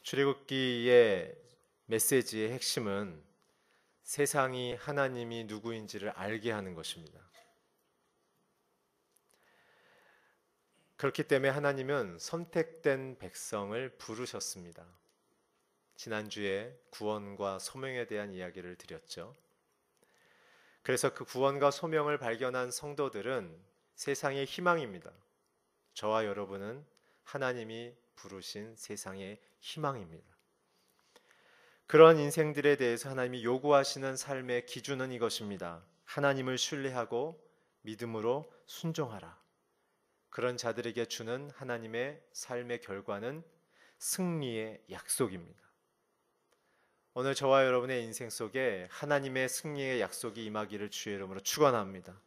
출애굽기의 메시지의 핵심은 세상이 하나님이 누구인지를 알게 하는 것입니다. 그렇기 때문에 하나님은 선택된 백성을 부르셨습니다. 지난주에 구원과 소명에 대한 이야기를 드렸죠. 그래서 그 구원과 소명을 발견한 성도들은 세상의 희망입니다. 저와 여러분은 하나님이 부르신 세상의 희망입니다. 그런 인생들에 대해서 하나님이 요구하시는 삶의 기준은 이것입니다. 하나님을 신뢰하고 믿음으로 순종하라. 그런 자들에게 주는 하나님의 삶의 결과는 승리의 약속입니다. 오늘 저와 여러분의 인생 속에 하나님의 승리의 약속이 임하기를 주의 이름으로 축원합니다.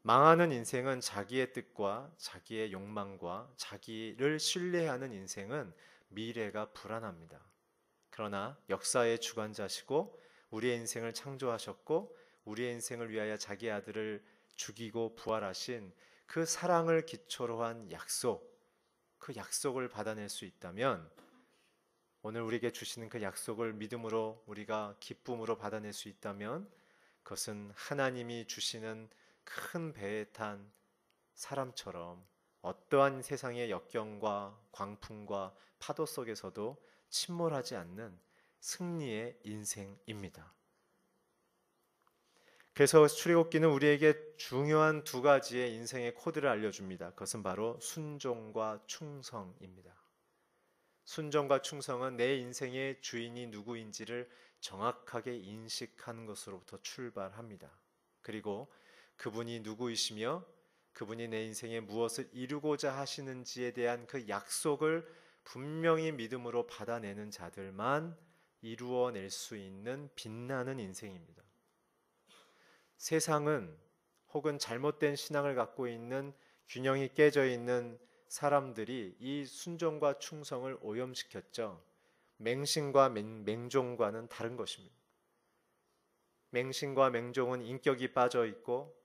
망하는 인생은 자기의 뜻과 자기의 욕망과 자기를 신뢰하는 인생은 미래가 불안합니다. 그러나 역사의 주관자시고 우리의 인생을 창조하셨고 우리의 인생을 위하여 자기 아들을 죽이고 부활하신 그 사랑을 기초로 한 약속, 그 약속을 받아낼 수 있다면 오늘 우리에게 주시는 그 약속을 믿음으로 우리가 기쁨으로 받아낼 수 있다면 그것은 하나님이 주시는 큰 배에 탄 사람처럼 어떠한 세상의 역경과 광풍과 파도 속에서도 침몰하지 않는 승리의 인생입니다. 그래서 출애굽기는 우리에게 중요한 두 가지의 인생의 코드를 알려줍니다. 그것은 바로 순종과 충성입니다. 순종과 충성은 내 인생의 주인이 누구인지를 정확하게 인식하는 것으로부터 출발합니다. 그리고 그분이 누구이시며 그분이 내 인생에 무엇을 이루고자 하시는지에 대한 그 약속을 분명히 믿음으로 받아내는 자들만 이루어낼 수 있는 빛나는 인생입니다. 세상은 혹은 잘못된 신앙을 갖고 있는 균형이 깨져 있는 사람들이 이 순종과 충성을 오염시켰죠. 맹신과 맹종과는 다른 것입니다. 맹신과 맹종은 인격이 빠져 있고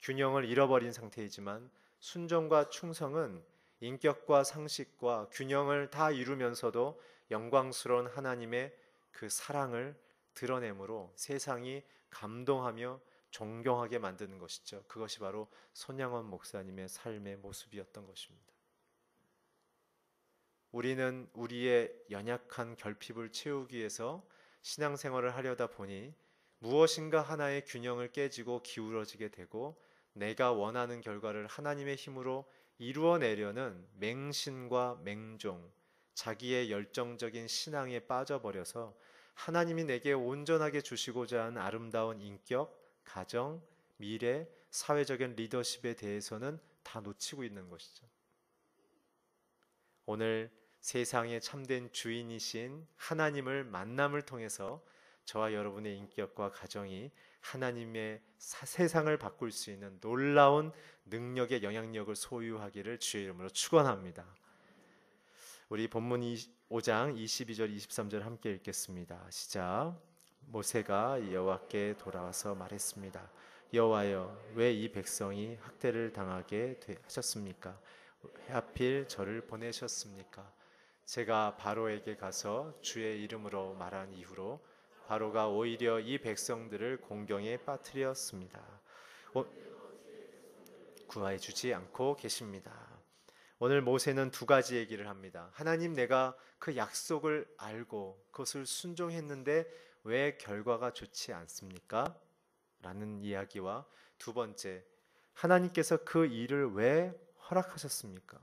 균형을 잃어버린 상태이지만 순종과 충성은 인격과 상식과 균형을 다 이루면서도 영광스러운 하나님의 그 사랑을 드러내므로 세상이 감동하며 존경하게 만드는 것이죠. 그것이 바로 손양원 목사님의 삶의 모습이었던 것입니다. 우리는 우리의 연약한 결핍을 채우기 위해서 신앙생활을 하려다 보니 무엇인가 하나의 균형을 깨지고 기울어지게 되고 내가 원하는 결과를 하나님의 힘으로 이루어내려는 맹신과 맹종, 자기의 열정적인 신앙에 빠져버려서 하나님이 내게 온전하게 주시고자 하는 아름다운 인격, 가정, 미래, 사회적인 리더십에 대해서는 다 놓치고 있는 것이죠. 오늘 세상의 참된 주인이신 하나님을 만남을 통해서 저와 여러분의 인격과 가정이 하나님의 세상을 바꿀 수 있는 놀라운 능력의 영향력을 소유하기를 주의 이름으로 축원합니다. 우리 본문 5장 22절 23절 함께 읽겠습니다. 시작. 모세가 여호와께 돌아와서 말했습니다. 여호와여, 왜 이 백성이 학대를 당하게 하셨습니까? 하필 저를 보내셨습니까? 제가 바로에게 가서 주의 이름으로 말한 이후로 바로가 오히려 이 백성들을 공경에 빠뜨렸습니다. 구하여 주지 않고 계십니다. 오늘 모세는 두 가지 얘기를 합니다. 하나님, 내가 그 약속을 알고 그것을 순종했는데 왜 결과가 좋지 않습니까? 라는 이야기와 두 번째, 하나님께서 그 일을 왜 허락하셨습니까?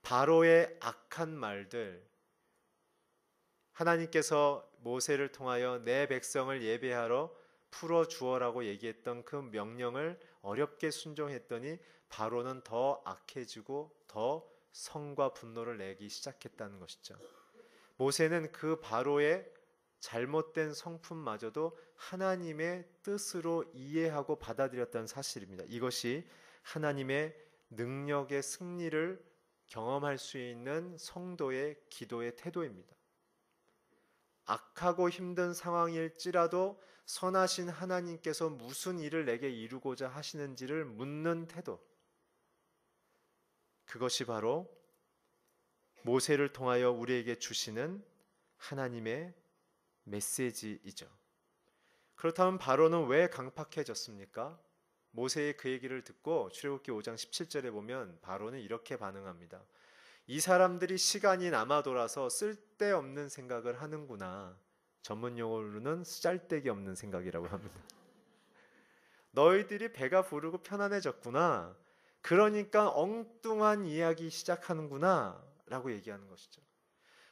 바로의 악한 말들, 하나님께서 모세를 통하여 내 백성을 예배하러 풀어주어라고 얘기했던 그 명령을 어렵게 순종했더니 바로는 더 악해지고 더 성과 분노를 내기 시작했다는 것이죠. 모세는 그 바로의 잘못된 성품마저도 하나님의 뜻으로 이해하고 받아들였다는 사실입니다. 이것이 하나님의 능력의 승리를 경험할 수 있는 성도의 기도의 태도입니다. 악하고 힘든 상황일지라도 선하신 하나님께서 무슨 일을 내게 이루고자 하시는지를 묻는 태도, 그것이 바로 모세를 통하여 우리에게 주시는 하나님의 메시지이죠. 그렇다면 바로는 왜 강팍해졌습니까? 모세의 그 얘기를 듣고 출애굽기 5장 17절에 보면 바로는 이렇게 반응합니다. 이 사람들이 시간이 남아 돌아서 쓸데없는 생각을 하는구나. 전문 용어로는 쓰잘데기 없는 생각이라고 합니다. 너희들이 배가 부르고 편안해졌구나. 그러니까 엉뚱한 이야기 시작하는구나 라고 얘기하는 것이죠.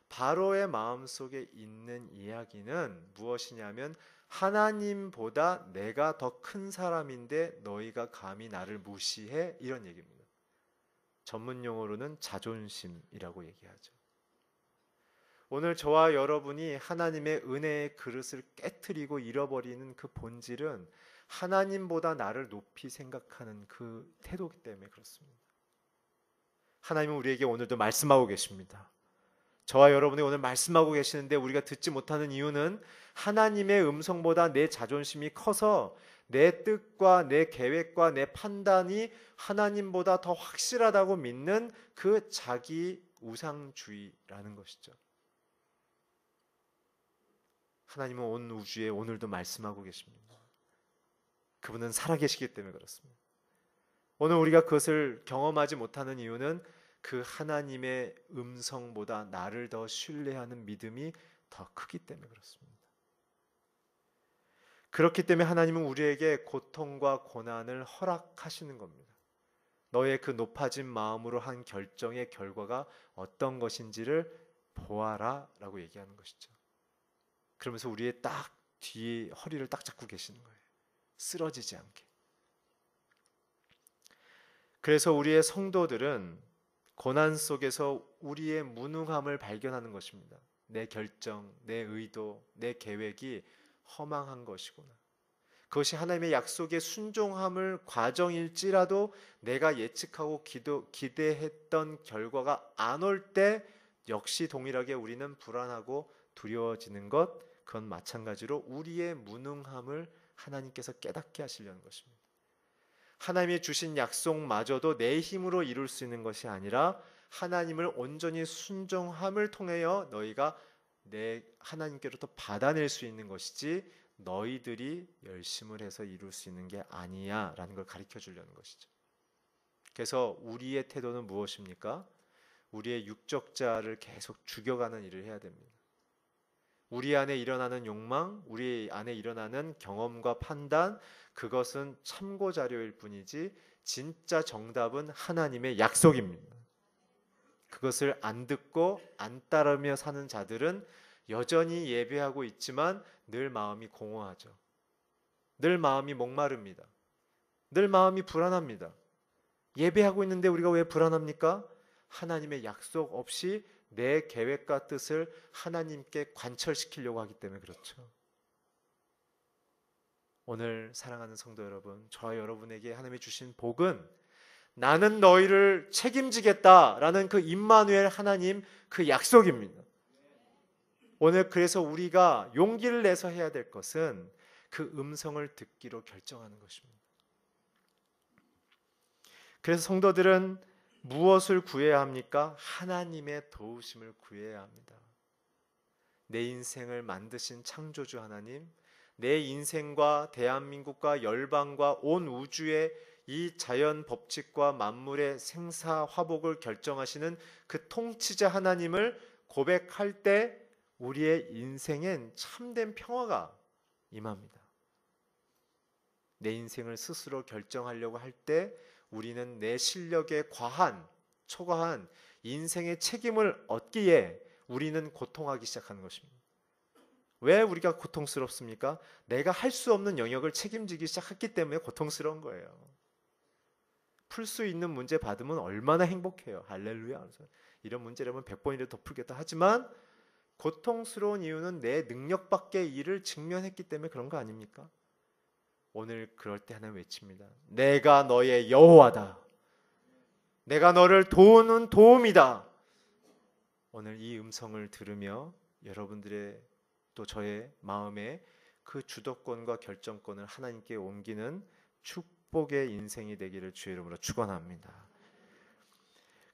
바로의 마음속에 있는 이야기는 무엇이냐면 하나님보다 내가 더 큰 사람인데 너희가 감히 나를 무시해? 이런 얘기입니다. 전문 용어로는 자존심이라고 얘기하죠. 오늘 저와 여러분이 하나님의 은혜의 그릇을 깨트리고 잃어버리는 그 본질은 하나님보다 나를 높이 생각하는 그 태도이기 때문에 그렇습니다. 하나님은 우리에게 오늘도 말씀하고 계십니다. 저와 여러분이 오늘 말씀하고 계시는데 우리가 듣지 못하는 이유는 하나님의 음성보다 내 자존심이 커서 내 뜻과 내 계획과 내 판단이 하나님보다 더 확실하다고 믿는 그 자기 우상주의라는 것이죠. 하나님은 온 우주에 오늘도 말씀하고 계십니다. 그분은 살아계시기 때문에 그렇습니다. 오늘 우리가 그것을 경험하지 못하는 이유는 그 하나님의 음성보다 나를 더 신뢰하는 믿음이 더 크기 때문에 그렇습니다. 그렇기 때문에 하나님은 우리에게 고통과 고난을 허락하시는 겁니다. 너의 그 높아진 마음으로 한 결정의 결과가 어떤 것인지를 보아라 라고 얘기하는 것이죠. 그러면서 우리의 딱 뒤에 허리를 딱 잡고 계시는 거예요. 쓰러지지 않게. 그래서 우리의 성도들은 고난 속에서 우리의 무능함을 발견하는 것입니다. 내 결정, 내 의도, 내 계획이 허망한 것이구나. 그것이 하나님의 약속에 순종함을 과정일지라도 내가 예측하고 기대했던 결과가 안 올 때 역시 동일하게 우리는 불안하고 두려워지는 것, 그건 마찬가지로 우리의 무능함을 하나님께서 깨닫게 하시려는 것입니다. 하나님이 주신 약속마저도 내 힘으로 이룰 수 있는 것이 아니라 하나님을 온전히 순종함을 통하여 너희가 내 하나님께로부터 받아낼 수 있는 것이지 너희들이 열심을 해서 이룰 수 있는 게 아니야 라는 걸 가르쳐 주려는 것이죠. 그래서 우리의 태도는 무엇입니까? 우리의 육적자를 계속 죽여가는 일을 해야 됩니다. 우리 안에 일어나는 욕망, 우리 안에 일어나는 경험과 판단, 그것은 참고 자료일 뿐이지 진짜 정답은 하나님의 약속입니다. 그것을 안 듣고 안 따르며 사는 자들은 여전히 예배하고 있지만 늘 마음이 공허하죠. 늘 마음이 목마릅니다. 늘 마음이 불안합니다. 예배하고 있는데 우리가 왜 불안합니까? 하나님의 약속 없이 내 계획과 뜻을 하나님께 관철시키려고 하기 때문에 그렇죠. 오늘 사랑하는 성도 여러분, 저와 여러분에게 하나님이 주신 복은 나는 너희를 책임지겠다라는 그 임마누엘 하나님 그 약속입니다. 오늘 그래서 우리가 용기를 내서 해야 될 것은 그 음성을 듣기로 결정하는 것입니다. 그래서 성도들은 무엇을 구해야 합니까? 하나님의 도우심을 구해야 합니다. 내 인생을 만드신 창조주 하나님, 내 인생과 대한민국과 열방과 온 우주의 이 자연 법칙과 만물의 생사화복을 결정하시는 그 통치자 하나님을 고백할 때 우리의 인생엔 참된 평화가 임합니다. 내 인생을 스스로 결정하려고 할 때 우리는 내 실력에 초과한 인생의 책임을 얻기에 우리는 고통하기 시작하는 것입니다. 왜 우리가 고통스럽습니까? 내가 할 수 없는 영역을 책임지기 시작했기 때문에 고통스러운 거예요. 풀 수 있는 문제 받으면 얼마나 행복해요. 할렐루야. 이런 문제라면 100번이라도 더 풀겠다 하지만 고통스러운 이유는 내 능력 밖의 일을 직면했기 때문에 그런 거 아닙니까? 오늘 그럴 때 하나 외칩니다. 내가 너의 여호와다. 내가 너를 도우는 도움이다. 오늘 이 음성을 들으며 여러분들의 또 저의 마음에 그 주도권과 결정권을 하나님께 옮기는 축복의 인생이 되기를 주의 이름으로 축원합니다.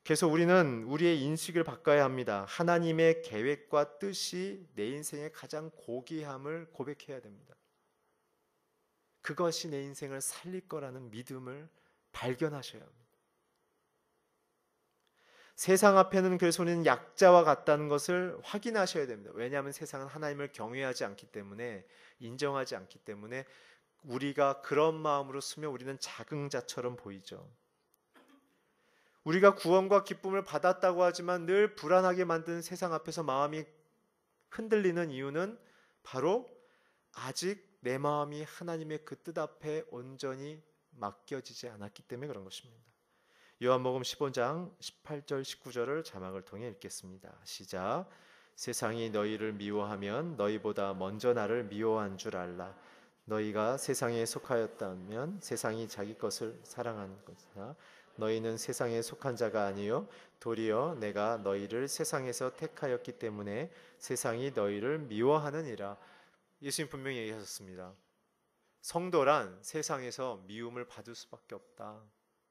그래서 우리는 우리의 인식을 바꿔야 합니다. 하나님의 계획과 뜻이 내 인생의 가장 고귀함을 고백해야 됩니다. 그것이 내 인생을 살릴 거라는 믿음을 발견하셔야 합니다. 세상 앞에는 그래서 우리는 약자와 같다는 것을 확인하셔야 됩니다. 왜냐하면 세상은 하나님을 경외하지 않기 때문에, 인정하지 않기 때문에 우리가 그런 마음으로 쓰면 우리는 작은 자처럼 보이죠. 우리가 구원과 기쁨을 받았다고 하지만 늘 불안하게 만드는 세상 앞에서 마음이 흔들리는 이유는 바로 아직 내 마음이 하나님의 그 뜻 앞에 온전히 맡겨지지 않았기 때문에 그런 것입니다. 요한복음 15장 18절 19절을 자막을 통해 읽겠습니다. 시작. 세상이 너희를 미워하면 너희보다 먼저 나를 미워한 줄 알라. 너희가 세상에 속하였다면 세상이 자기 것을 사랑하는 것이나 너희는 세상에 속한 자가 아니요 도리어 내가 너희를 세상에서 택하였기 때문에 세상이 너희를 미워하느니라. 예수님 분명히 얘기하셨습니다. 성도란 세상에서 미움을 받을 수밖에 없다.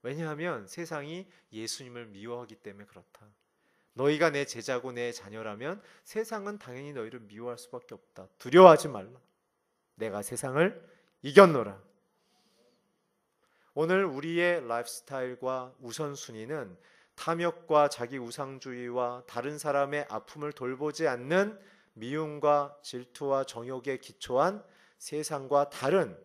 왜냐하면 세상이 예수님을 미워하기 때문에 그렇다. 너희가 내 제자고 내 자녀라면 세상은 당연히 너희를 미워할 수밖에 없다. 두려워하지 말라. 내가 세상을 이겼노라. 오늘 우리의 라이프스타일과 우선순위는 탐욕과 자기 우상주의와 다른 사람의 아픔을 돌보지 않는 미움과 질투와 정욕에 기초한 세상과 다른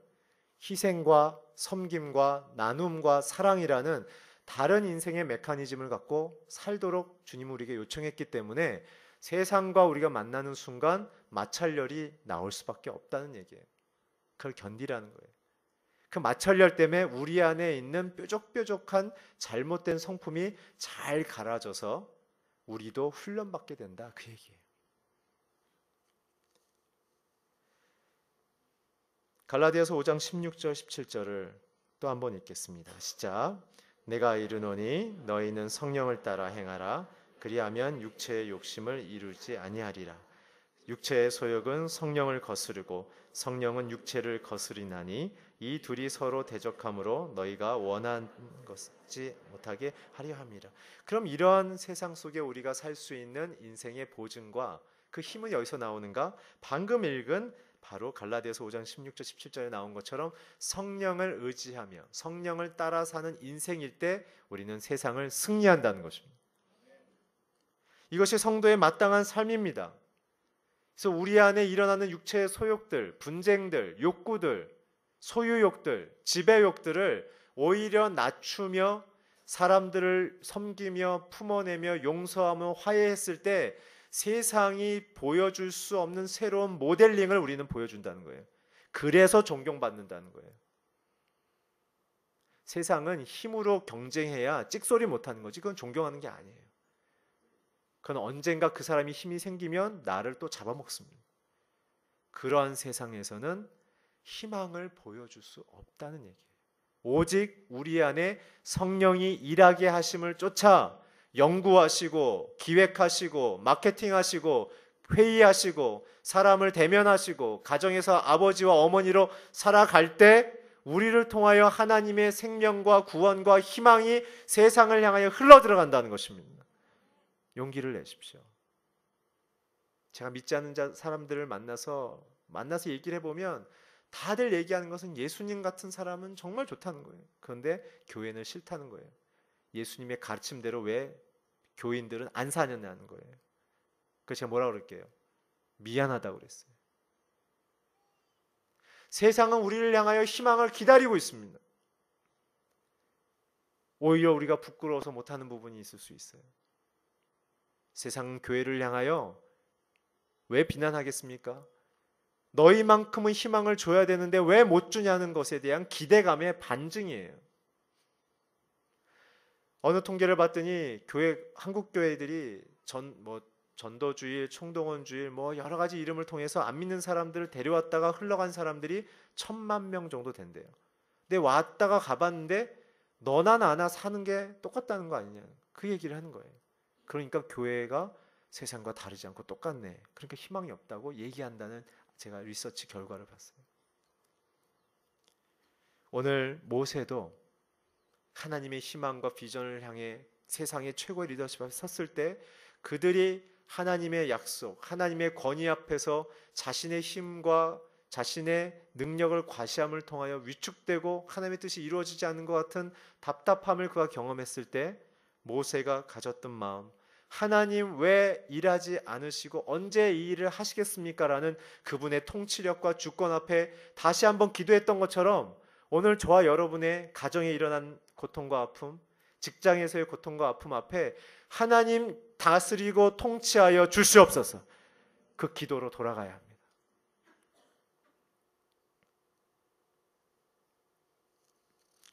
희생과 섬김과 나눔과 사랑이라는 다른 인생의 메커니즘을 갖고 살도록 주님 우리에게 요청했기 때문에 세상과 우리가 만나는 순간 마찰열이 나올 수밖에 없다는 얘기예요. 그걸 견디라는 거예요. 그 마찰열 때문에 우리 안에 있는 뾰족뾰족한 잘못된 성품이 잘 갈아져서 우리도 훈련받게 된다, 그 얘기예요. 갈라디아서 5장 16절 17절을 또 한번 읽겠습니다. 시작. 내가 이르노니 너희는 성령을 따라 행하라. 그리하면 육체의 욕심을 이루지 아니하리라. 육체의 소욕은 성령을 거스르고 성령은 육체를 거스리나니 이 둘이 서로 대적함으로 너희가 원하는 것지 못하게 하려 함이라. 그럼 이러한 세상 속에 우리가 살 수 있는 인생의 보증과 그 힘은 여기서 나오는가? 방금 읽은 바로 갈라디아서 5장 16절 17절에 나온 것처럼 성령을 의지하며 성령을 따라 사는 인생일 때 우리는 세상을 승리한다는 것입니다. 이것이 성도의 마땅한 삶입니다. 그래서 우리 안에 일어나는 육체의 소욕들, 분쟁들, 욕구들, 소유욕들, 지배욕들을 오히려 낮추며 사람들을 섬기며 품어내며 용서하며 화해했을 때 세상이 보여줄 수 없는 새로운 모델링을 우리는 보여준다는 거예요. 그래서 존경받는다는 거예요. 세상은 힘으로 경쟁해야 찍소리 못하는 거지 그건 존경하는 게 아니에요. 그건 언젠가 그 사람이 힘이 생기면 나를 또 잡아먹습니다. 그러한 세상에서는 희망을 보여줄 수 없다는 얘기예요. 오직 우리 안에 성령이 일하게 하심을 쫓아 연구하시고 기획하시고 마케팅하시고 회의하시고 사람을 대면하시고 가정에서 아버지와 어머니로 살아갈 때 우리를 통하여 하나님의 생명과 구원과 희망이 세상을 향하여 흘러들어간다는 것입니다. 용기를 내십시오. 제가 믿지 않는 사람들을 만나서 얘기를 해보면 다들 얘기하는 것은 예수님 같은 사람은 정말 좋다는 거예요. 그런데 교회는 싫다는 거예요. 예수님의 가르침대로 왜 교인들은 안 사느냐는 거예요. 그래서 제가 뭐라고 그럴게요? 미안하다고 그랬어요. 세상은 우리를 향하여 희망을 기다리고 있습니다. 오히려 우리가 부끄러워서 못하는 부분이 있을 수 있어요. 세상은 교회를 향하여 왜 비난하겠습니까? 너희만큼은 희망을 줘야 되는데 왜 못 주냐는 것에 대한 기대감의 반증이에요. 어느 통계를 봤더니 한국 교회들이 전도주일, 총동원주일 여러 가지 이름을 통해서 안 믿는 사람들을 데려왔다가 흘러간 사람들이 1000만 정도 된대요. 근데 왔다가 가봤는데 너나 나나 사는 게 똑같다는 거 아니냐 그 얘기를 하는 거예요. 그러니까 교회가 세상과 다르지 않고 똑같네. 그러니까 희망이 없다고 얘기한다는 제가 리서치 결과를 봤어요. 오늘 모세도 하나님의 희망과 비전을 향해 세상의 최고의 리더십 앞에 섰을 때 그들이 하나님의 약속, 하나님의 권위 앞에서 자신의 힘과 자신의 능력을 과시함을 통하여 위축되고 하나님의 뜻이 이루어지지 않는 것 같은 답답함을 그가 경험했을 때 모세가 가졌던 마음, 하나님 왜 일하지 않으시고 언제 이 일을 하시겠습니까? 라는 그분의 통치력과 주권 앞에 다시 한번 기도했던 것처럼 오늘 저와 여러분의 가정에 일어난 고통과 아픔, 직장에서의 고통과 아픔 앞에 하나님 다스리고 통치하여 주시옵소서, 그 기도로 돌아가야 합니다.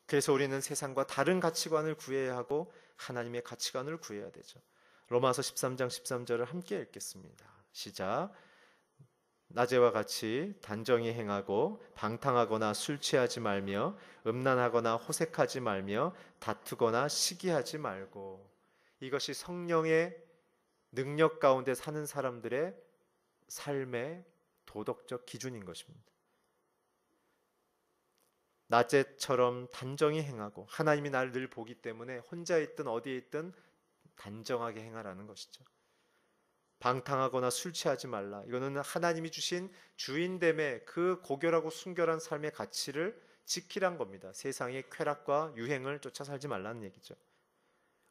그래서 우리는 세상과 다른 가치관을 구해야 하고 하나님의 가치관을 구해야 되죠. 로마서 13장 13절을 함께 읽겠습니다. 시작. 낮에와 같이 단정히 행하고 방탕하거나 술 취하지 말며 음란하거나 호색하지 말며 다투거나 시기하지 말고. 이것이 성령의 능력 가운데 사는 사람들의 삶의 도덕적 기준인 것입니다. 낮에처럼 단정히 행하고, 하나님이 나를 늘 보기 때문에 혼자 있든 어디에 있든 단정하게 행하라는 것이죠. 방탕하거나 술 취하지 말라. 이거는 하나님이 주신 주인됨의 그 고결하고 순결한 삶의 가치를 지키란 겁니다. 세상의 쾌락과 유행을 쫓아 살지 말라는 얘기죠.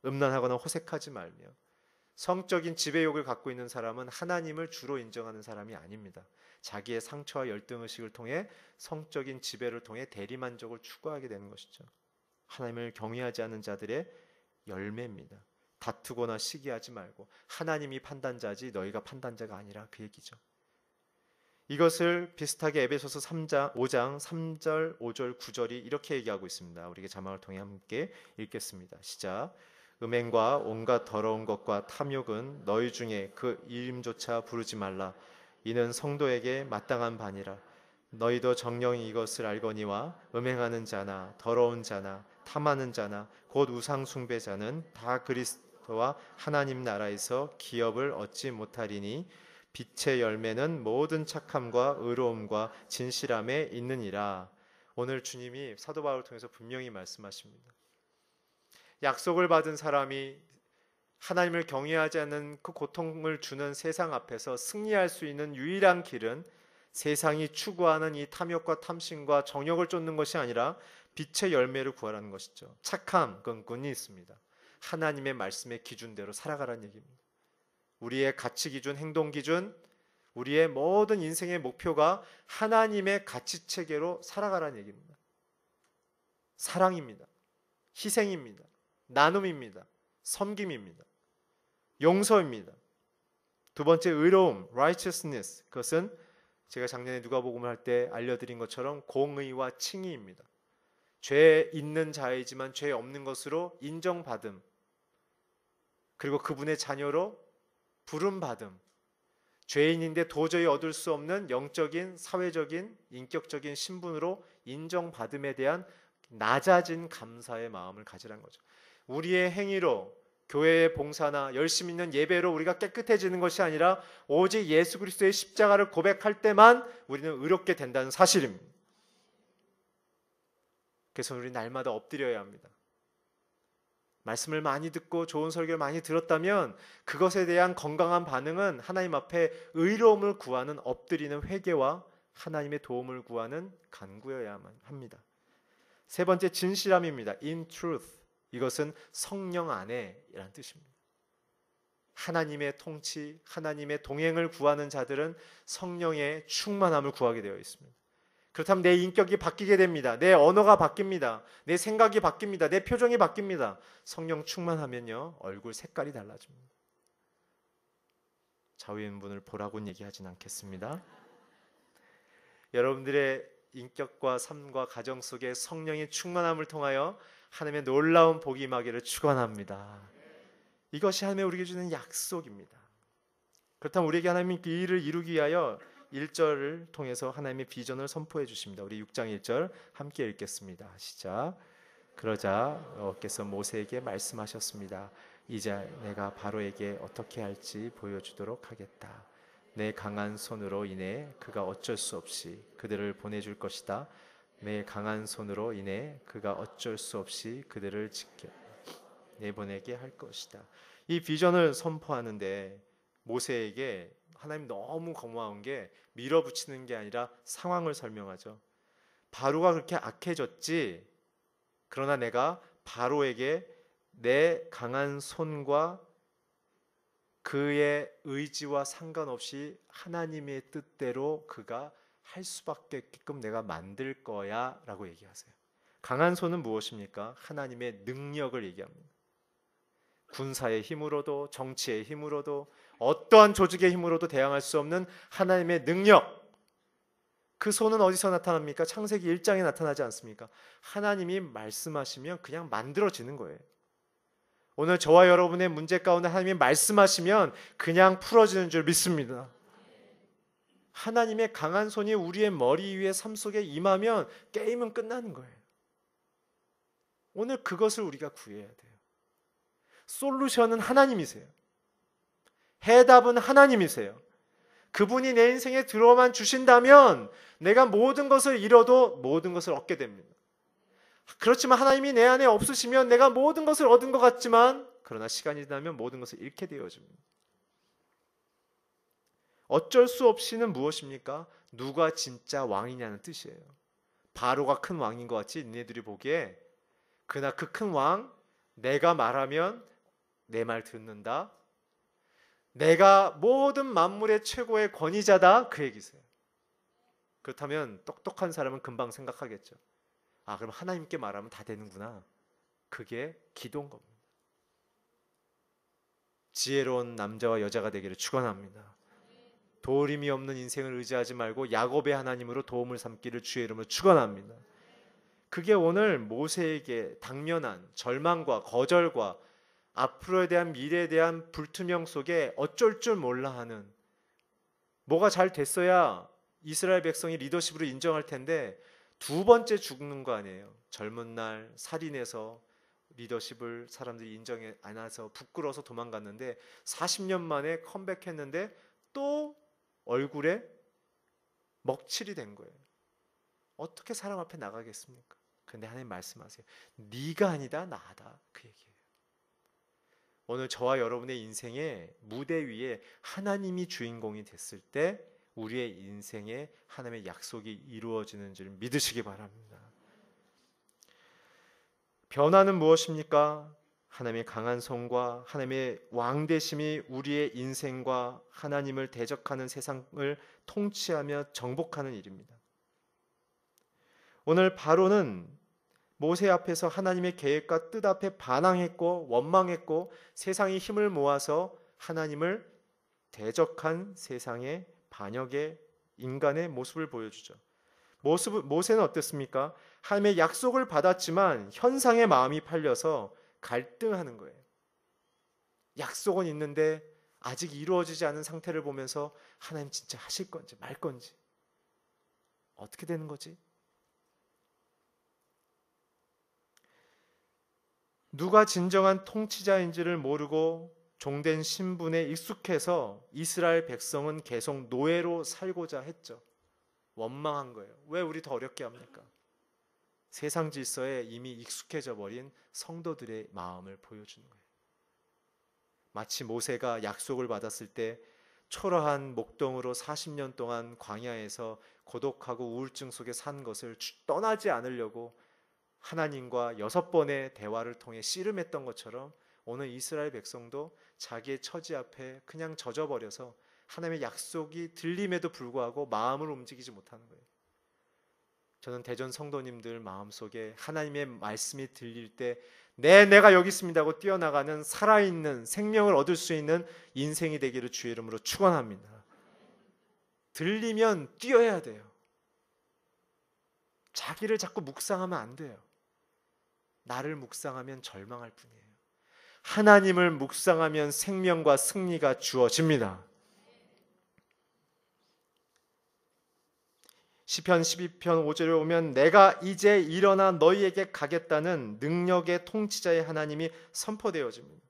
음란하거나 호색하지 말며. 성적인 지배욕을 갖고 있는 사람은 하나님을 주로 인정하는 사람이 아닙니다. 자기의 상처와 열등의식을 통해 성적인 지배를 통해 대리만족을 추구하게 되는 것이죠. 하나님을 경외하지 않는 자들의 열매입니다. 다투거나 시기하지 말고, 하나님이 판단자지 너희가 판단자가 아니라, 그 얘기죠. 이것을 비슷하게 에베소서 5장 3절, 5절, 9절이 이렇게 얘기하고 있습니다. 우리에게 자막을 통해 함께 읽겠습니다. 시작. 음행과 온갖 더러운 것과 탐욕은 너희 중에 그 이름조차 부르지 말라. 이는 성도에게 마땅한 바니라. 너희도 정령이 이것을 알거니와 음행하는 자나 더러운 자나 탐하는 자나 곧 우상 숭배자는 다 그리스도와 하나님 나라에서 기업을 얻지 못하리니 빛의 열매는 모든 착함과 의로움과 진실함에 있느니라. 오늘 주님이 사도 바울을 통해서 분명히 말씀하십니다. 약속을 받은 사람이 하나님을 경외하지 않는 그 고통을 주는 세상 앞에서 승리할 수 있는 유일한 길은 세상이 추구하는 이 탐욕과 탐심과 정욕을 쫓는 것이 아니라 빛의 열매를 구하라는 것이죠. 착함, 그건 끈이 있습니다. 하나님의 말씀의 기준대로 살아가라는 얘기입니다. 우리의 가치 기준, 행동 기준, 우리의 모든 인생의 목표가 하나님의 가치 체계로 살아가라는 얘기입니다. 사랑입니다. 희생입니다. 나눔입니다. 섬김입니다. 용서입니다. 두 번째, 의로움, righteousness. 그것은 제가 작년에 누가복음을 할 때 알려드린 것처럼 공의와 칭의입니다. 죄 있는 자이지만 죄 없는 것으로 인정받음, 그리고 그분의 자녀로 부름받음, 죄인인데 도저히 얻을 수 없는 영적인, 사회적인, 인격적인 신분으로 인정받음에 대한 낮아진 감사의 마음을 가지라는 거죠. 우리의 행위로, 교회의 봉사나 열심히 있는 예배로 우리가 깨끗해지는 것이 아니라 오직 예수 그리스도의 십자가를 고백할 때만 우리는 의롭게 된다는 사실입니다. 그래서 우리 날마다 엎드려야 합니다. 말씀을 많이 듣고 좋은 설교를 많이 들었다면 그것에 대한 건강한 반응은 하나님 앞에 의로움을 구하는 엎드리는 회개와 하나님의 도움을 구하는 간구여야만 합니다. 세 번째, 진실함입니다. In truth. 이것은 성령 안에 이란 뜻입니다. 하나님의 통치, 하나님의 동행을 구하는 자들은 성령의 충만함을 구하게 되어 있습니다. 그렇다면 내 인격이 바뀌게 됩니다. 내 언어가 바뀝니다. 내 생각이 바뀝니다. 내 표정이 바뀝니다. 성령 충만하면요, 얼굴 색깔이 달라집니다. 좌우에 있는 분을 보라고는 얘기하진 않겠습니다. 여러분들의 인격과 삶과 가정 속에 성령의 충만함을 통하여 하나님의 놀라운 복이 임하기를 축원합니다. 이것이 하나님의 우리에게 주는 약속입니다. 그렇다면 우리에게 하나님이 그 일을 이루기 위하여 1절을 통해서 하나님의 비전을 선포해 주십니다. 우리 6장 1절 함께 읽겠습니다. 시작. 그러자 여호와께서 모세에게 말씀하셨습니다. 이제 내가 바로에게 어떻게 할지 보여주도록 하겠다. 내 강한 손으로 인해 그가 어쩔 수 없이 그들을 보내줄 것이다. 내 강한 손으로 인해 그가 어쩔 수 없이 그들을 지켜 내보내게 할 것이다. 이 비전을 선포하는데 모세에게 하나님 너무 고마운 게 밀어붙이는 게 아니라 상황을 설명하죠. 바로가 그렇게 악해졌지. 그러나 내가 바로에게 내 강한 손과 그의 의지와 상관없이 하나님의 뜻대로 그가 할 수밖에 없게끔 내가 만들 거야 라고 얘기하세요. 강한 손은 무엇입니까? 하나님의 능력을 얘기합니다. 군사의 힘으로도 정치의 힘으로도 어떠한 조직의 힘으로도 대항할 수 없는 하나님의 능력. 그 손은 어디서 나타납니까? 창세기 1장에 나타나지 않습니까? 하나님이 말씀하시면 그냥 만들어지는 거예요. 오늘 저와 여러분의 문제 가운데 하나님이 말씀하시면 그냥 풀어지는 줄 믿습니다. 하나님의 강한 손이 우리의 머리 위에 삶 속에 임하면 게임은 끝나는 거예요. 오늘 그것을 우리가 구해야 돼요. 솔루션은 하나님이세요. 해답은 하나님이세요. 그분이 내 인생에 들어만 주신다면 내가 모든 것을 잃어도 모든 것을 얻게 됩니다. 그렇지만 하나님이 내 안에 없으시면 내가 모든 것을 얻은 것 같지만 그러나 시간이 지나면 모든 것을 잃게 되어집니다. 어쩔 수 없이는 무엇입니까? 누가 진짜 왕이냐는 뜻이에요. 바로가 큰 왕인 것 같지 니네들이 보기에. 그러나 그 큰 왕, 내가 말하면 내 말 듣는다. 내가 모든 만물의 최고의 권위자다. 그 얘기세요. 그렇다면 똑똑한 사람은 금방 생각하겠죠. 아, 그럼 하나님께 말하면 다 되는구나. 그게 기도인 겁니다. 지혜로운 남자와 여자가 되기를 축원합니다. 도림이 없는 인생을 의지하지 말고 야곱의 하나님으로 도움을 삼기를 주의 이름으로 축원합니다. 그게 오늘 모세에게 당면한 절망과 거절과 앞으로에 대한 미래에 대한 불투명 속에 어쩔 줄 몰라 하는, 뭐가 잘 됐어야 이스라엘 백성이 리더십으로 인정할 텐데 두 번째 죽는 거 아니에요. 젊은 날 살인해서 리더십을 사람들이 인정해 안 해서 부끄러워서 도망갔는데 40년 만에 컴백했는데 또 얼굴에 먹칠이 된 거예요. 어떻게 사람 앞에 나가겠습니까? 그런데 하나님 말씀하세요. 네가 아니다 나다. 그 얘기예요. 오늘 저와 여러분의 인생의 무대 위에 하나님이 주인공이 됐을 때 우리의 인생에 하나님의 약속이 이루어지는 줄 믿으시기 바랍니다. 변화는 무엇입니까? 하나님의 강한 손과 하나님의 왕되심이 우리의 인생과 하나님을 대적하는 세상을 통치하며 정복하는 일입니다. 오늘 바로는 모세 앞에서 하나님의 계획과 뜻 앞에 반항했고 원망했고 세상이 힘을 모아서 하나님을 대적한 세상의 반역의 인간의 모습을 보여주죠. 모세는 어땠습니까? 하나님의 약속을 받았지만 현상의 마음이 팔려서 갈등하는 거예요. 약속은 있는데 아직 이루어지지 않은 상태를 보면서 하나님 진짜 하실 건지 말 건지 어떻게 되는 거지? 누가 진정한 통치자인지를 모르고 종된 신분에 익숙해서 이스라엘 백성은 계속 노예로 살고자 했죠. 원망한 거예요. 왜 우리 더 어렵게 합니까? 세상 질서에 이미 익숙해져 버린 성도들의 마음을 보여주는 거예요. 마치 모세가 약속을 받았을 때 초라한 목동으로 40년 동안 광야에서 고독하고 우울증 속에 산 것을 떠나지 않으려고 하나님과 6번의 대화를 통해 씨름했던 것처럼 오늘 이스라엘 백성도 자기의 처지 앞에 그냥 젖어버려서 하나님의 약속이 들림에도 불구하고 마음을 움직이지 못하는 거예요. 저는 대전 성도님들 마음속에 하나님의 말씀이 들릴 때 내가 여기 있습니다 하고 뛰어나가는 살아있는 생명을 얻을 수 있는 인생이 되기를 주의 이름으로 축원합니다. 들리면 뛰어야 돼요. 자기를 자꾸 묵상하면 안 돼요. 나를 묵상하면 절망할 뿐이에요. 하나님을 묵상하면 생명과 승리가 주어집니다. 시편 12편 5절에 오면 내가 이제 일어나 너희에게 가겠다는 능력의 통치자의 하나님이 선포되어집니다.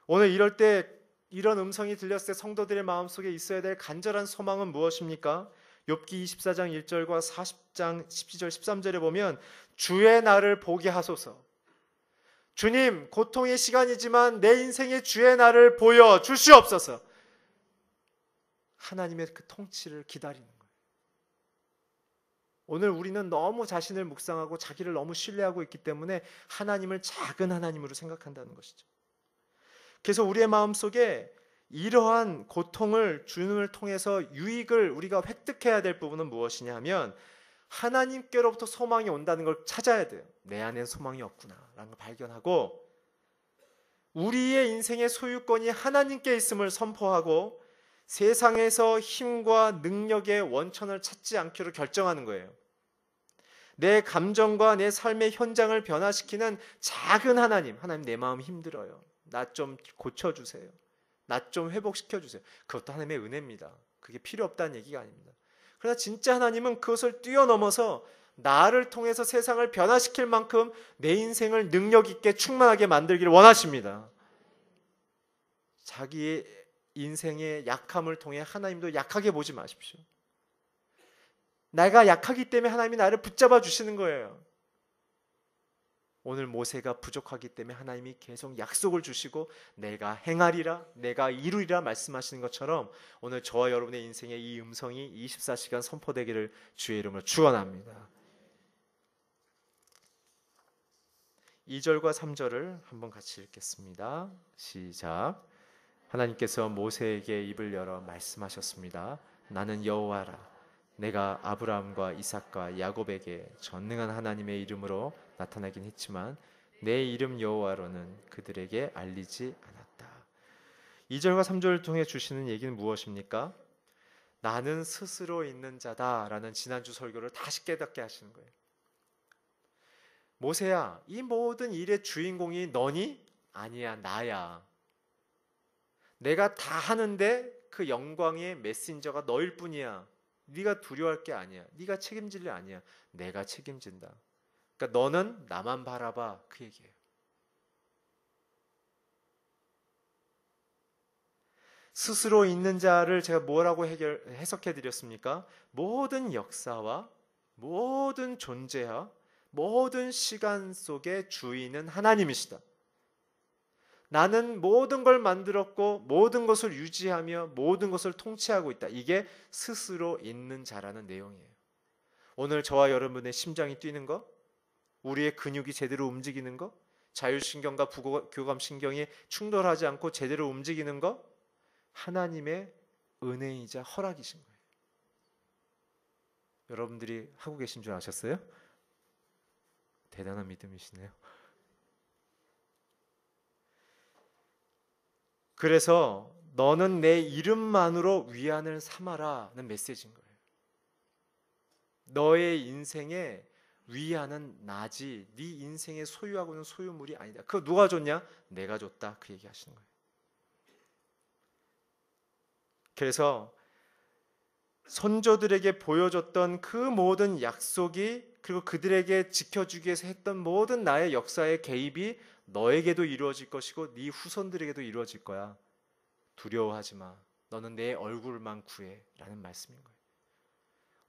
오늘 이럴 때 이런 음성이 들렸을 때 성도들의 마음속에 있어야 될 간절한 소망은 무엇입니까? 욥기 24장 1절과 40장 12절 13절에 보면 주의 날을 보게 하소서, 주님, 고통의 시간이지만 내 인생의 주의 날을 보여 주시옵소서. 하나님의 그 통치를 기다리는 거예요. 오늘 우리는 너무 자신을 묵상하고 자기를 너무 신뢰하고 있기 때문에 하나님을 작은 하나님으로 생각한다는 것이죠. 그래서 우리의 마음속에 이러한 고통을 주님을 통해서 유익을 우리가 획득해야 될 부분은 무엇이냐 하면 하나님께로부터 소망이 온다는 걸 찾아야 돼요. 내 안에 소망이 없구나 라는 걸 발견하고 우리의 인생의 소유권이 하나님께 있음을 선포하고 세상에서 힘과 능력의 원천을 찾지 않기로 결정하는 거예요. 내 감정과 내 삶의 현장을 변화시키는 작은 하나님, 하나님 내 마음 힘들어요. 나 좀 고쳐주세요. 나 좀 회복시켜주세요. 그것도 하나님의 은혜입니다. 그게 필요 없다는 얘기가 아닙니다. 그러나 진짜 하나님은 그것을 뛰어넘어서 나를 통해서 세상을 변화시킬 만큼 내 인생을 능력 있게 충만하게 만들기를 원하십니다. 자기의 인생의 약함을 통해 하나님도 약하게 보지 마십시오. 내가 약하기 때문에 하나님이 나를 붙잡아 주시는 거예요. 오늘 모세가 부족하기 때문에 하나님이 계속 약속을 주시고 내가 행하리라, 내가 이루리라 말씀하시는 것처럼 오늘 저와 여러분의 인생에 이 음성이 24시간 선포되기를 주의 이름으로 축원합니다. 2절과 3절을 한번 같이 읽겠습니다. 시작. 하나님께서 모세에게 입을 열어 말씀하셨습니다. 나는 여호와라. 내가 아브라함과 이삭과 야곱에게 전능한 하나님의 이름으로 나타나긴 했지만 내 이름 여호와로는 그들에게 알리지 않았다. 2절과 3절을 통해 주시는 얘기는 무엇입니까? 나는 스스로 있는 자다라는 지난주 설교를 다시 깨닫게 하시는 거예요. 모세야, 이 모든 일의 주인공이 너니? 아니야, 나야. 내가 다 하는데 그 영광의 메신저가 너일 뿐이야. 네가 두려워할 게 아니야. 네가 책임질 일 아니야. 내가 책임진다. 그러니까 너는 나만 바라봐. 그 얘기예요. 스스로 있는 자를 제가 뭐라고 해석해 드렸습니까? 모든 역사와 모든 존재와 모든 시간 속의 주인은 하나님이시다. 나는 모든 걸 만들었고 모든 것을 유지하며 모든 것을 통치하고 있다. 이게 스스로 있는 자라는 내용이에요. 오늘 저와 여러분의 심장이 뛰는 거, 우리의 근육이 제대로 움직이는 거, 자율신경과 부교감신경이 충돌하지 않고 제대로 움직이는 거, 하나님의 은혜이자 허락이신 거예요. 여러분들이 하고 계신 줄 아셨어요? 대단한 믿음이시네요. 그래서 너는 내 이름만으로 위안을 삼아라는 메시지인 거예요. 너의 인생의 위안은 나지 네 인생의 소유하고 있는 소유물이 아니다. 그거 누가 줬냐? 내가 줬다. 그 얘기 하시는 거예요. 그래서 선조들에게 보여줬던 그 모든 약속이 그리고 그들에게 지켜주기 위해서 했던 모든 나의 역사의 개입이 너에게도 이루어질 것이고 네 후손들에게도 이루어질 거야. 두려워하지 마. 너는 내 얼굴만 구해 라는 말씀인 거예요.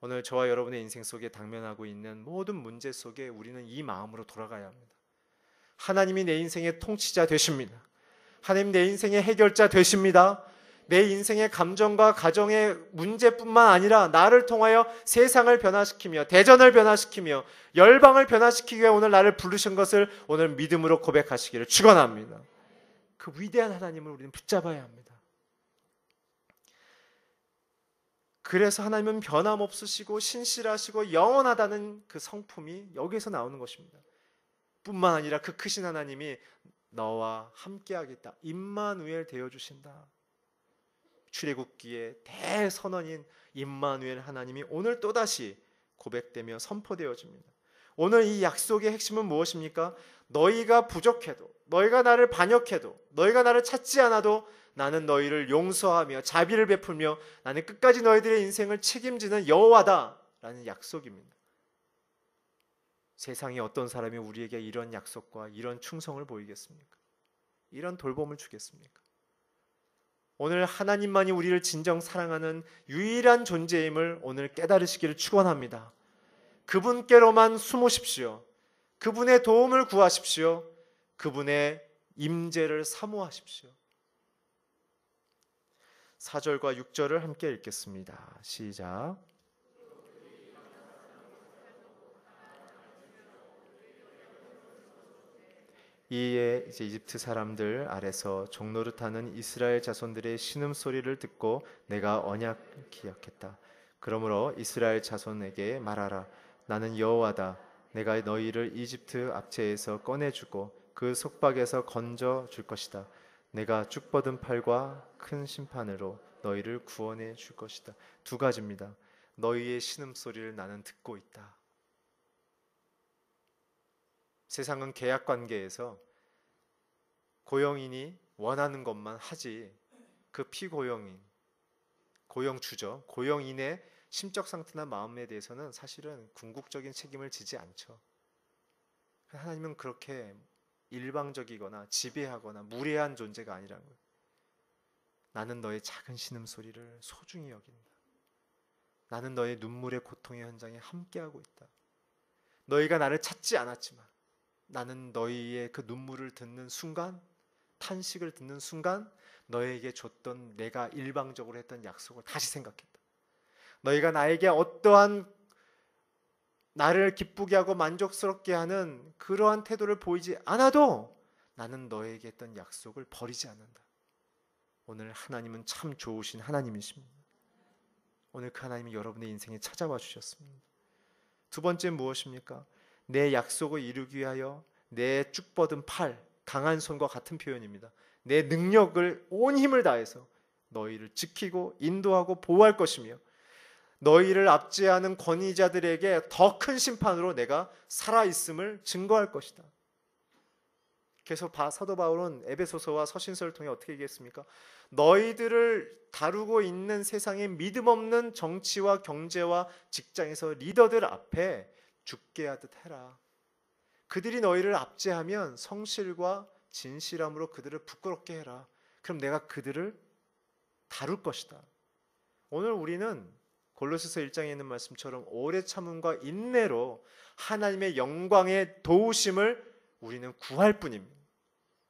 오늘 저와 여러분의 인생 속에 당면하고 있는 모든 문제 속에 우리는 이 마음으로 돌아가야 합니다. 하나님이 내 인생의 통치자 되십니다. 하나님 내 인생의 해결자 되십니다. 내 인생의 감정과 가정의 문제뿐만 아니라 나를 통하여 세상을 변화시키며 대전을 변화시키며 열방을 변화시키기 위해 오늘 나를 부르신 것을 오늘 믿음으로 고백하시기를 축원합니다. 그 위대한 하나님을 우리는 붙잡아야 합니다. 그래서 하나님은 변함없으시고 신실하시고 영원하다는 그 성품이 여기에서 나오는 것입니다. 뿐만 아니라 그 크신 하나님이 너와 함께하겠다. 임마누엘 되어주신다. 출애굽기의 대선언인 임마누엘 하나님이 오늘 또다시 고백되며 선포되어집니다. 오늘 이 약속의 핵심은 무엇입니까? 너희가 부족해도, 너희가 나를 반역해도, 너희가 나를 찾지 않아도 나는 너희를 용서하며 자비를 베풀며 나는 끝까지 너희들의 인생을 책임지는 여호와다 라는 약속입니다. 세상에 어떤 사람이 우리에게 이런 약속과 이런 충성을 보이겠습니까? 이런 돌봄을 주겠습니까? 오늘 하나님만이 우리를 진정 사랑하는 유일한 존재임을 오늘 깨달으시기를 축원합니다. 그분께로만 숨으십시오. 그분의 도움을 구하십시오. 그분의 임재를 사모하십시오. 4절과 6절을 함께 읽겠습니다. 시작. 이에 이제 이집트 사람들 아래서 종노릇하는 이스라엘 자손들의 신음소리를 듣고 내가 언약 기억했다. 그러므로 이스라엘 자손에게 말하라. 나는 여호와다. 내가 너희를 이집트 압제에서 꺼내주고 그 속박에서 건져 줄 것이다. 내가 쭉 뻗은 팔과 큰 심판으로 너희를 구원해 줄 것이다. 두 가지입니다. 너희의 신음소리를 나는 듣고 있다. 세상은 계약 관계에서 고용인이 원하는 것만 하지 그 피고용인, 고용주죠. 고용인의 심적 상태나 마음에 대해서는 사실은 궁극적인 책임을 지지 않죠. 하나님은 그렇게 일방적이거나 지배하거나 무례한 존재가 아니라는 거예요. 나는 너의 작은 신음소리를 소중히 여긴다. 나는 너의 눈물의 고통의 현장에 함께하고 있다. 너희가 나를 찾지 않았지만 나는 너희의 그 눈물을 듣는 순간, 탄식을 듣는 순간 너에게 줬던 내가 일방적으로 했던 약속을 다시 생각했다. 너희가 나에게 어떠한 나를 기쁘게 하고 만족스럽게 하는 그러한 태도를 보이지 않아도 나는 너에게 했던 약속을 버리지 않는다. 오늘 하나님은 참 좋으신 하나님이십니다. 오늘 그 하나님이 여러분의 인생에 찾아와 주셨습니다. 두 번째 무엇입니까? 내 약속을 이루기 위하여 내 쭉 뻗은 팔, 강한 손과 같은 표현입니다. 내 능력을 온 힘을 다해서 너희를 지키고 인도하고 보호할 것이며 너희를 압제하는 권위자들에게 더 큰 심판으로 내가 살아있음을 증거할 것이다. 계속 사도 바울은 에베소서와 서신서를 통해 어떻게 얘기했습니까? 너희들을 다루고 있는 세상의 믿음 없는 정치와 경제와 직장에서 리더들 앞에 죽게 하듯 해라. 그들이 너희를 압제하면 성실과 진실함으로 그들을 부끄럽게 해라. 그럼 내가 그들을 다룰 것이다. 오늘 우리는 골로새서 1장에 있는 말씀처럼 오래 참음과 인내로 하나님의 영광의 도우심을 우리는 구할 뿐입니다.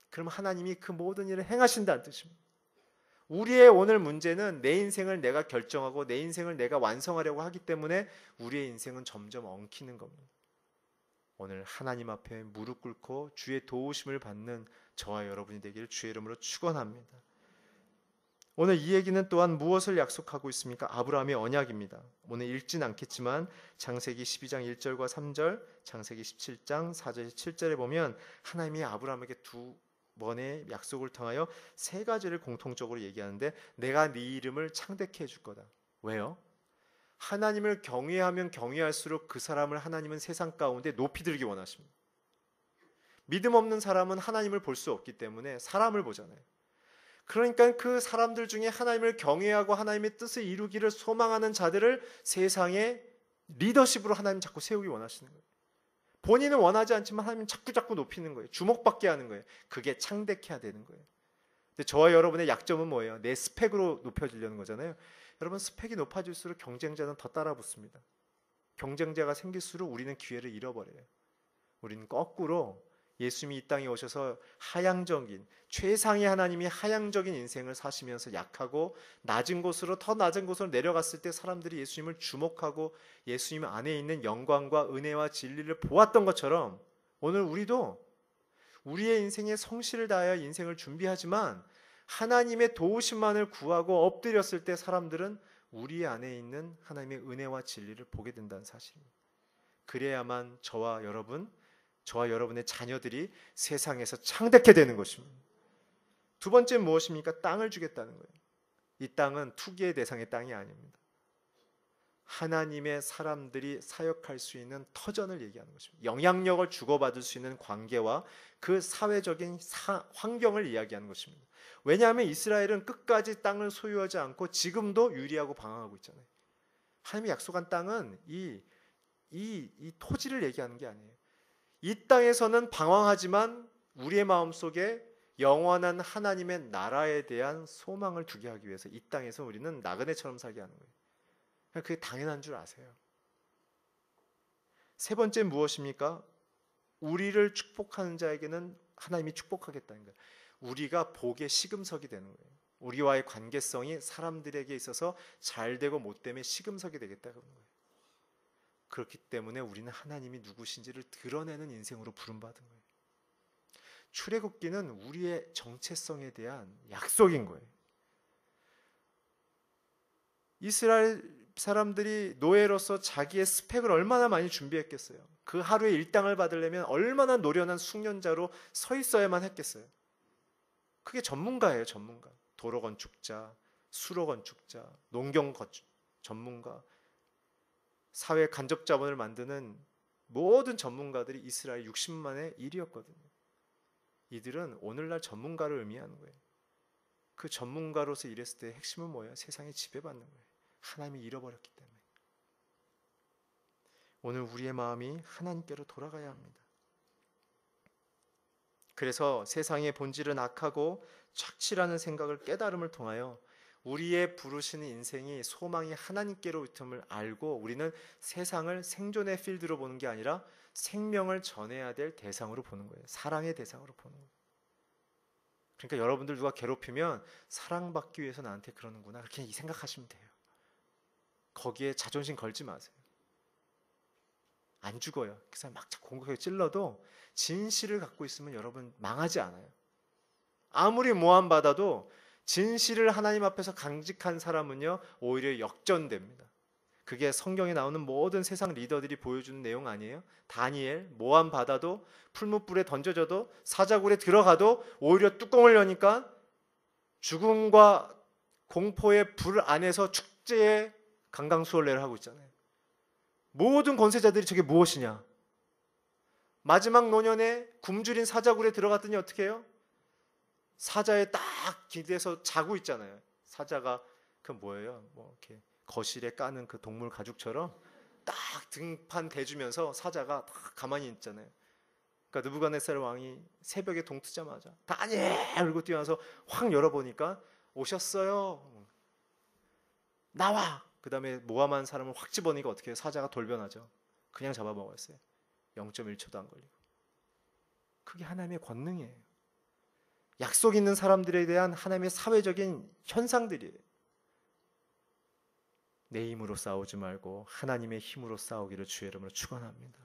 그럼 하나님이 그 모든 일을 행하신다는 뜻입니다. 우리의 오늘 문제는 내 인생을 내가 결정하고 내 인생을 내가 완성하려고 하기 때문에 우리의 인생은 점점 엉키는 겁니다. 오늘 하나님 앞에 무릎 꿇고 주의 도우심을 받는 저와 여러분이 되기를 주의 이름으로 축원합니다. 오늘 이 얘기는 또한 무엇을 약속하고 있습니까? 아브라함의 언약입니다. 오늘 읽진 않겠지만 창세기 12장 1절과 3절, 창세기 17장 4절에서 7절에 보면 하나님이 아브라함에게 두 번의 약속을 통하여 세 가지를 공통적으로 얘기하는데 내가 네 이름을 창대케 해줄 거다. 왜요? 하나님을 경외하면 경외할수록 그 사람을 하나님은 세상 가운데 높이 들기 원하십니다. 믿음 없는 사람은 하나님을 볼 수 없기 때문에 사람을 보잖아요. 그러니까 그 사람들 중에 하나님을 경외하고 하나님의 뜻을 이루기를 소망하는 자들을 세상의 리더십으로 하나님 자꾸 세우기 원하시는 거예요. 본인은 원하지 않지만 하나님 자꾸 높이는 거예요. 주목받게 하는 거예요. 그게 창대해야 되는 거예요. 근데 저와 여러분의 약점은 뭐예요? 내 스펙으로 높여지려는 거잖아요. 여러분 스펙이 높아질수록 경쟁자는 더 따라붙습니다. 경쟁자가 생길수록 우리는 기회를 잃어버려요. 우리는 거꾸로 예수님이 이 땅에 오셔서 하향적인 최상의 하나님이 하향적인 인생을 사시면서 약하고 낮은 곳으로 더 낮은 곳으로 내려갔을 때 사람들이 예수님을 주목하고 예수님 안에 있는 영광과 은혜와 진리를 보았던 것처럼 오늘 우리도 우리의 인생에 성실을 다하여 인생을 준비하지만 하나님의 도우심만을 구하고 엎드렸을 때 사람들은 우리 안에 있는 하나님의 은혜와 진리를 보게 된다는 사실입니다. 그래야만 저와 여러분의 자녀들이 세상에서 창대케 되는 것입니다. 두 번째 무엇입니까? 땅을 주겠다는 거예요. 이 땅은 투기의 대상의 땅이 아닙니다. 하나님의 사람들이 사역할 수 있는 터전을 얘기하는 것입니다. 영향력을 주고받을 수 있는 관계와 그 사회적인 환경을 이야기하는 것입니다. 왜냐하면 이스라엘은 끝까지 땅을 소유하지 않고 지금도 유리하고 방황하고 있잖아요. 하나님이 약속한 땅은 이 토지를 얘기하는 게 아니에요. 이 땅에서는 방황하지만 우리의 마음속에 영원한 하나님의 나라에 대한 소망을 두게 하기 위해서 이 땅에서 우리는 나그네처럼 살게 하는 거예요. 그게 당연한 줄 아세요. 세 번째 무엇입니까? 우리를 축복하는 자에게는 하나님이 축복하겠다는 거예요. 우리가 복의 시금석이 되는 거예요. 우리와의 관계성이 사람들에게 있어서 잘 되고 못 되면 시금석이 되겠다는 거예요. 그렇기 때문에 우리는 하나님이 누구신지를 드러내는 인생으로 부름받은 거예요. 출애굽기는 우리의 정체성에 대한 약속인 거예요. 이스라엘 사람들이 노예로서 자기의 스펙을 얼마나 많이 준비했겠어요. 그 하루의 일당을 받으려면 얼마나 노련한 숙련자로 서 있어야만 했겠어요. 그게 전문가예요, 전문가. 도로 건축자, 수로 건축자, 농경 전문가, 사회 간접 자본을 만드는 모든 전문가들이 이스라엘 60만의 일이었거든요. 이들은 오늘날 전문가를 의미하는 거예요. 그 전문가로서 일했을 때 핵심은 뭐예요? 세상에 지배받는 거예요. 하나님이 잃어버렸기 때문에. 오늘 우리의 마음이 하나님께로 돌아가야 합니다. 그래서 세상의 본질은 악하고 착취라는 생각을 깨달음을 통하여 우리의 부르시는 인생이 소망이 하나님께로 있음을 알고 우리는 세상을 생존의 필드로 보는 게 아니라 생명을 전해야 될 대상으로 보는 거예요. 사랑의 대상으로 보는 거예요. 그러니까 여러분들 누가 괴롭히면 사랑받기 위해서 나한테 그러는구나 그렇게 생각하시면 돼요. 거기에 자존심 걸지 마세요. 안 죽어요. 그 사람 막 공격하게 찔러도 진실을 갖고 있으면 여러분 망하지 않아요. 아무리 모함받아도 진실을 하나님 앞에서 강직한 사람은요 오히려 역전됩니다. 그게 성경에 나오는 모든 세상 리더들이 보여주는 내용 아니에요? 다니엘 모함받아도 풀무불에 던져져도 사자굴에 들어가도 오히려 뚜껑을 여니까 죽음과 공포의 불 안에서 축제의 강강수월래를 하고 있잖아요. 모든 권세자들이 저게 무엇이냐? 마지막 노년에 굶주린 사자굴에 들어갔더니 어떻게 해요? 사자에 딱 기대서 자고 있잖아요. 사자가 그 뭐예요? 뭐 이렇게 거실에 까는 그 동물 가죽처럼 딱 등판 대주면서 사자가 딱 가만히 있잖아요. 그러니까 느부갓네살 왕이 새벽에 동 트자마자 다니엘 울고 뛰어나서 확 열어보니까 오셨어요. 나와. 그 다음에 모함한 사람을 확 집어넣으니까 어떻게 해요? 사자가 돌변하죠. 그냥 잡아먹었어요. 0.1초도 안 걸리고. 그게 하나님의 권능이에요. 약속 있는 사람들에 대한 하나님의 사회적인 현상들이에요. 내 힘으로 싸우지 말고 하나님의 힘으로 싸우기를 주의 이름으로 축원합니다.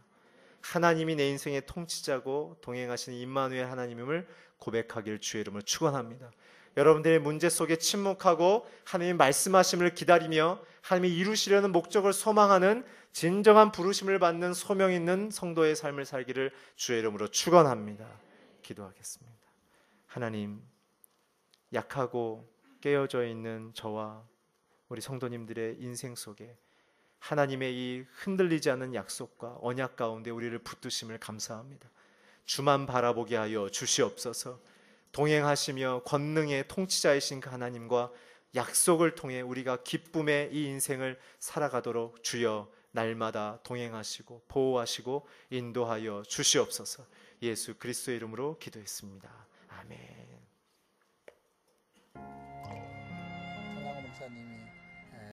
하나님이 내 인생의 통치자고 동행하시는 임마누엘 하나님임을 고백하기를 주의 이름으로 축원합니다. 여러분들의 문제 속에 침묵하고 하나님의 말씀하심을 기다리며 하나님이 이루시려는 목적을 소망하는 진정한 부르심을 받는 소명 있는 성도의 삶을 살기를 주의 이름으로 축원합니다. 기도하겠습니다. 하나님, 약하고 깨어져 있는 저와 우리 성도님들의 인생 속에 하나님의 이 흔들리지 않는 약속과 언약 가운데 우리를 붙드심을 감사합니다. 주만 바라보게 하여 주시옵소서. 동행하시며 권능의 통치자이신 그 하나님과 약속을 통해 우리가 기쁨의 이 인생을 살아가도록 주여 날마다 동행하시고 보호하시고 인도하여 주시옵소서. 예수 그리스도의 이름으로 기도했습니다. 아멘. 전하고 목사님이